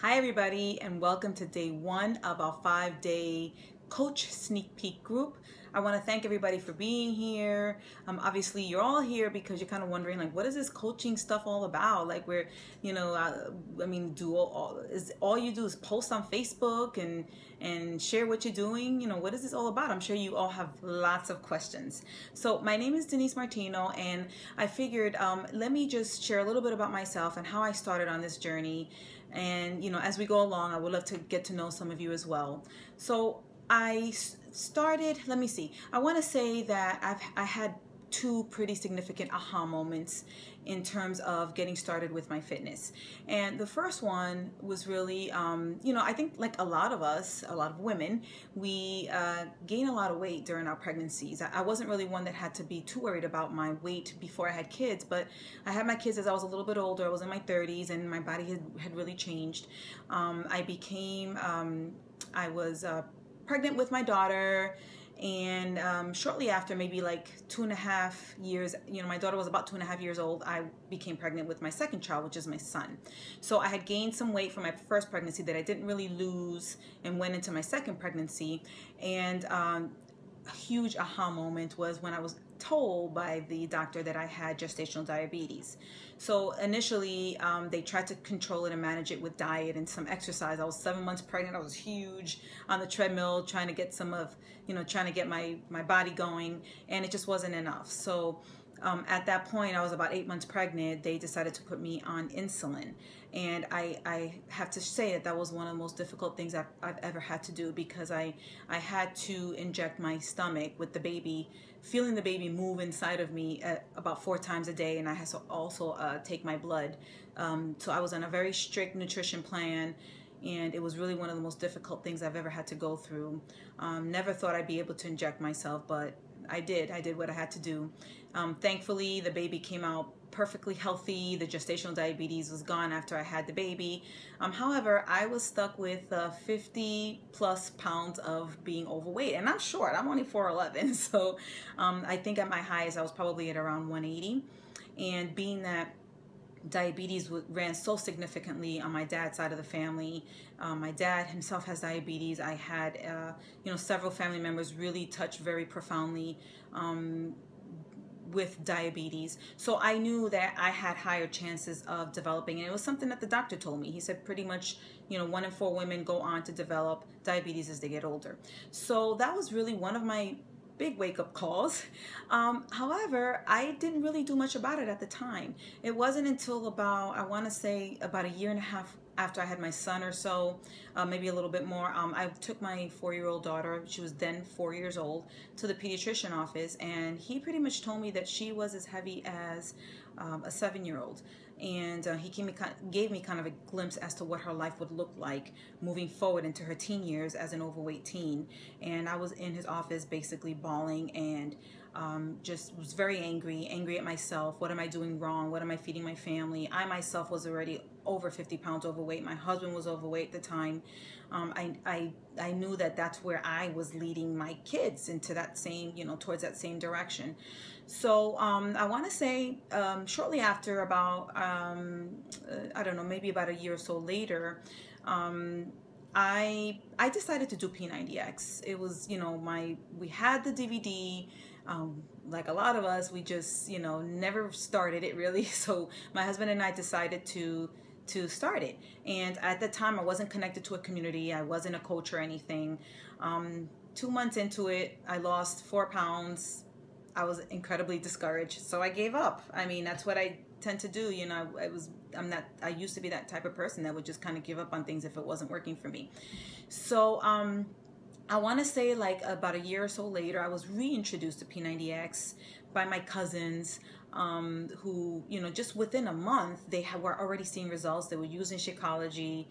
Hi everybody, and welcome to day one of our 5-day coach sneak peek group. I want to thank everybody for being here. Obviously you're all here because you're kind of wondering, like, what is this coaching stuff all about? Like, we're, is all you do is post on Facebook and share what you're doing? What is this all about? I'm sure you all have lots of questions. So my name is Denise Martino, and I figured let me just share a little bit about myself and how I started on this journey. And as we go along, I would love to get to know some of you as well. So I started, let me see, I want to say that I had two pretty significant aha moments in terms of getting started with my fitness. And the first one was really, I think like a lot of us, a lot of women, we gain a lot of weight during our pregnancies. I wasn't really one that had to be too worried about my weight before I had kids, but I had my kids as I was a little bit older. I was in my 30s and my body had really changed. I was pregnant with my daughter, and shortly after, maybe like 2.5 years, my daughter was about 2.5 years old, I became pregnant with my second child, which is my son. So I had gained some weight from my first pregnancy that I didn't really lose and went into my second pregnancy. And a huge aha moment was when I was told by the doctor that I had gestational diabetes. So initially, they tried to control it and manage it with diet and some exercise. I was 7 months pregnant. I was huge on the treadmill, trying to get trying to get my body going, and it just wasn't enough. So at that point, I was about 8 months pregnant. They decided to put me on insulin. And I have to say that was one of the most difficult things I've ever had to do, because I had to inject my stomach with the baby, feeling the baby move inside of me about 4 times a day. And I had to also take my blood. So I was on a very strict nutrition plan. And it was really one of the most difficult things I've ever had to go through. Never thought I'd be able to inject myself, but I did what I had to do. Thankfully, the baby came out perfectly healthy. The gestational diabetes was gone after I had the baby. However, I was stuck with 50 plus pounds of being overweight, and I'm short. I'm only 4'11", so I think at my highest I was probably at around 180. And being that diabetes ran so significantly on my dad's side of the family. My dad himself has diabetes. I had, several family members really touched very profoundly with diabetes. So I knew that I had higher chances of developing, and it was something that the doctor told me. He said pretty much, 1 in 4 women go on to develop diabetes as they get older. So that was really one of my big wake-up calls. However, I didn't really do much about it at the time. It wasn't until about, I want to say, about a year and a half after I had my son or so, maybe a little bit more. I took my 4-year-old daughter, she was then 4 years old, to the pediatrician office, and he pretty much told me that she was as heavy as a 7-year-old. And he gave me kind of a glimpse as to what her life would look like moving forward into her teen years as an overweight teen. And I was in his office basically bawling, and just was very angry at myself. What am I doing wrong? What am I feeding my family? I myself was already over 50 pounds overweight. My husband was overweight at the time. I knew that that's where I was leading my kids into that same, towards that same direction. So I want to say shortly after, about, I don't know, maybe about a year or so later, I decided to do P90X. It was, we had the DVD. Like a lot of us, we just, never started it really. So my husband and I decided to start it. And at the time, I wasn't connected to a community. I wasn't a coach or anything. 2 months into it, I lost 4 pounds. I was incredibly discouraged, so I gave up. I mean, that's what I tend to do. I used to be that type of person that would just kind of give up on things if it wasn't working for me. So I want to say, like, about a year or so later, I was reintroduced to P90X by my cousins, who, just within a month, they were already seeing results. They were using Shakeology,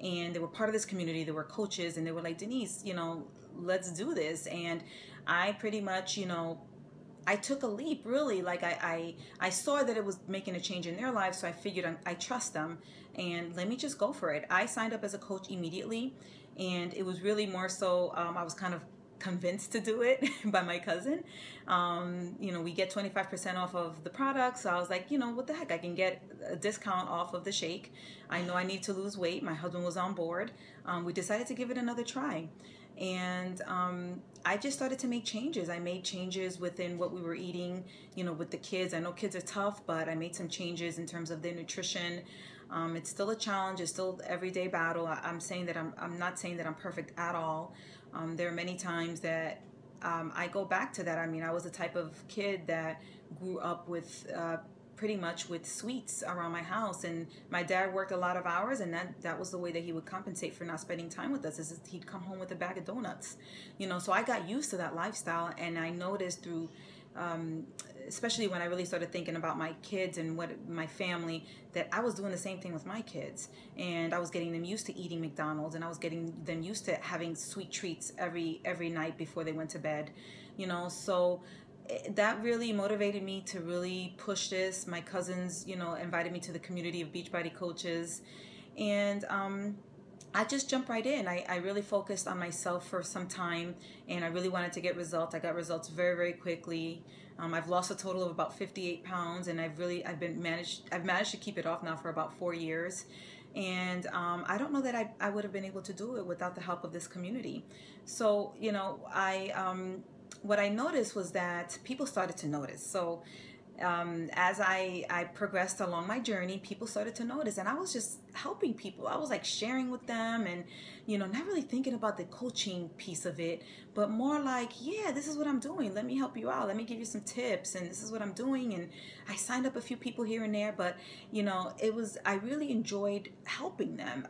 and they were part of this community. They were coaches, and they were like, Denise, let's do this. And I pretty much, I took a leap, really. Like, I saw that it was making a change in their lives, so I figured I trust them, and let me just go for it. I signed up as a coach immediately, and it was really more so, I was kind of convinced to do it by my cousin. We get 25% off of the product. So I was like, what the heck? I can get a discount off of the shake. I know I need to lose weight. My husband was on board. We decided to give it another try. And I just started to make changes. I made changes within what we were eating, with the kids. I know kids are tough, but I made some changes in terms of their nutrition. It's still a challenge. It's still an everyday battle. I'm saying that I'm not saying that I'm perfect at all. There are many times that I go back to that. I mean, I was the type of kid that grew up with pretty much with sweets around my house, and my dad worked a lot of hours, and that was the way that he would compensate for not spending time with us, is he'd come home with a bag of donuts. So I got used to that lifestyle, and I noticed through especially when I really started thinking about my kids and my family, that I was doing the same thing with my kids, and I was getting them used to eating McDonald's, and I was getting them used to having sweet treats every night before they went to bed. So that really motivated me to really push this. My cousins, invited me to the community of Beachbody coaches, and I just jumped right in. I really focused on myself for some time, and I really wanted to get results. I got results very, very quickly. I've lost a total of about 58 pounds, and I've managed to keep it off now for about 4 years. And I don't know that I would have been able to do it without the help of this community. So, what I noticed was that people started to notice. So as I progressed along my journey, people started to notice, and I was just helping people. I was like sharing with them, and not really thinking about the coaching piece of it, but more like, yeah, this is what I'm doing. Let me help you out. Let me give you some tips, and this is what I'm doing. And I signed up a few people here and there, but I really enjoyed helping them.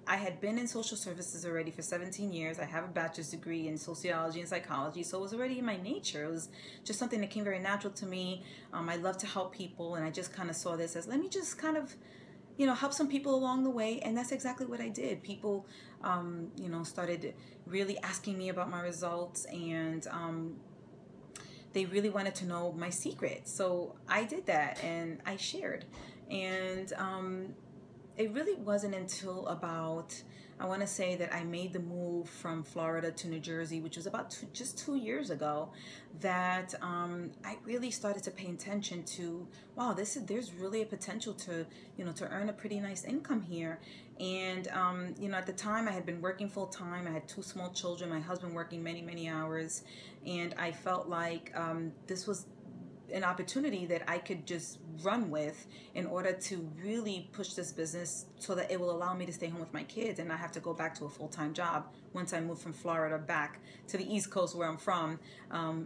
I had been in social services already for 17 years. I have a bachelor's degree in sociology and psychology, so it was already in my nature. It was just something that came very natural to me. I love to help people, and I just kind of saw this as, let me just kind of help some people along the way. And that's exactly what I did. People started really asking me about my results, and they really wanted to know my secret. So I did that, and I shared. And it really wasn't until about, I want to say that I made the move from Florida to New Jersey, which was about just 2 years ago, that I really started to pay attention to, wow, there's really a potential to earn a pretty nice income here. And at the time I had been working full time. I had 2 small children, my husband working many, many hours, and I felt like this was an opportunity that I could just run with in order to really push this business so that it will allow me to stay home with my kids and not have to go back to a full-time job once I move from Florida back to the East Coast, where I'm from,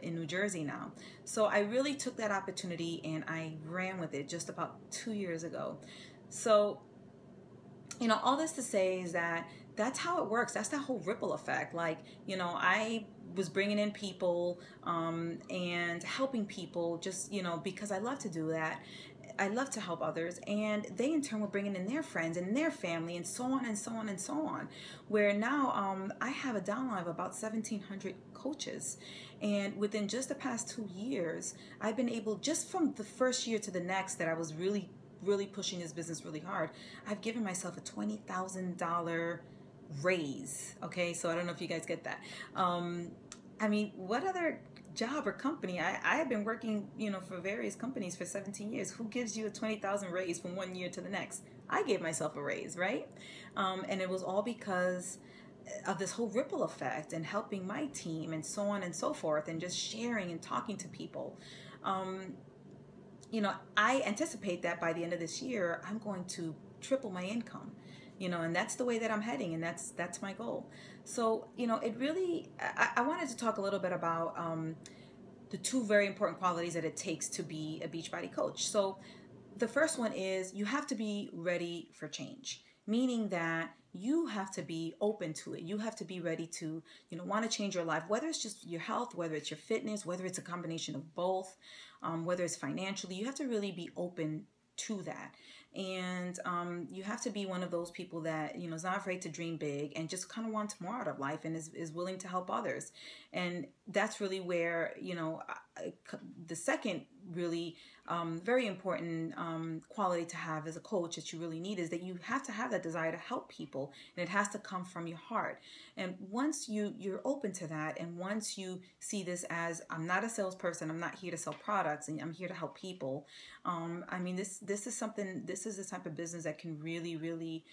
in New Jersey now. So I really took that opportunity and I ran with it just about 2 years ago. So all this to say is that that's how it works. That's that whole ripple effect. Like, I was bringing in people and helping people just, because I love to do that. I love to help others, and they in turn were bringing in their friends and their family, and so on and so on and so on, where now I have a downline of about 1,700 coaches. And within just the past 2 years, I've been able, just from the first year to the next that I was really pushing this business really hard, I've given myself a $20,000 raise. Okay, so I don't know if you guys get that. I mean, what other job or company? I have been working, for various companies for 17 years. Who gives you a 20,000 raise from one year to the next? I gave myself a raise, right? And it was all because of this whole ripple effect and helping my team and so on and so forth, and just sharing and talking to people. I anticipate that by the end of this year, I'm going to triple my income, and that's the way that I'm heading, and that's my goal. So, it really, I wanted to talk a little bit about the 2 very important qualities that it takes to be a Beachbody coach. So the first one is you have to be ready for change, meaning that you have to be open to it. You have to be ready to, want to change your life, whether it's just your health, whether it's your fitness, whether it's a combination of both, whether it's financially. You have to really be open to that. And you have to be one of those people that, you know, is not afraid to dream big and just kind of wants more out of life and is willing to help others. And that's really where, you know, the second really very important quality to have as a coach that you really need is that you have to have that desire to help people, and it has to come from your heart. And once you're open to that, and once you see this as, I'm not a salesperson, I'm not here to sell products, and I'm here to help people. I mean, this is something. This is the type of business that can really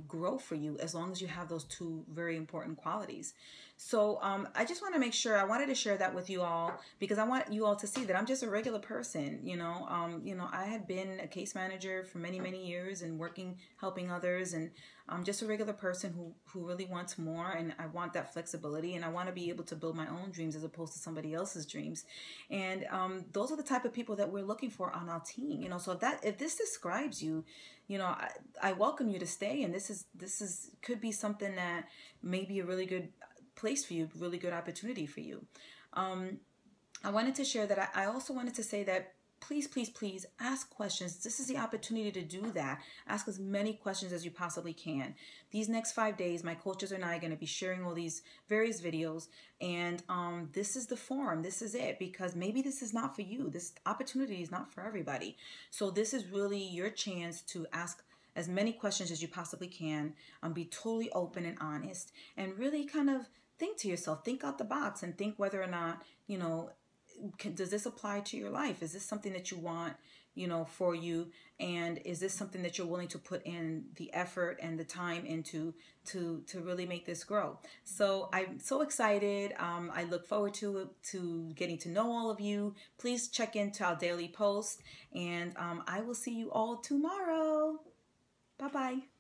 grow for you as long as you have those two very important qualities. So I just want to make sure, I wanted to share that with you all because I want you all to see that I'm just a regular person. You know, I had been a case manager for many years and working, helping others, and I'm just a regular person who really wants more, and I want that flexibility, and I want to be able to build my own dreams as opposed to somebody else's dreams. And those are the type of people that we're looking for on our team. You know, so that if this describes you, you know, I welcome you to stay, and this is could be something that may be a really good place for you, really good opportunity for you. I wanted to share that I also wanted to say that please ask questions. This is the opportunity to do that. Ask as many questions as you possibly can. These next 5 days, my coaches and I are going to be sharing all these various videos, and this is the forum. This is it, because maybe this is not for you. This opportunity is not for everybody. So this is really your chance to ask as many questions as you possibly can, be totally open and honest, and really kind of think to yourself, think out the box, and think whether or not, you know, does this apply to your life? Is this something that you want, you know, for you? And is this something that you're willing to put in the effort and the time into to really make this grow? So I'm so excited. I look forward to getting to know all of you. Please check into our daily post, and I will see you all tomorrow. Bye-bye.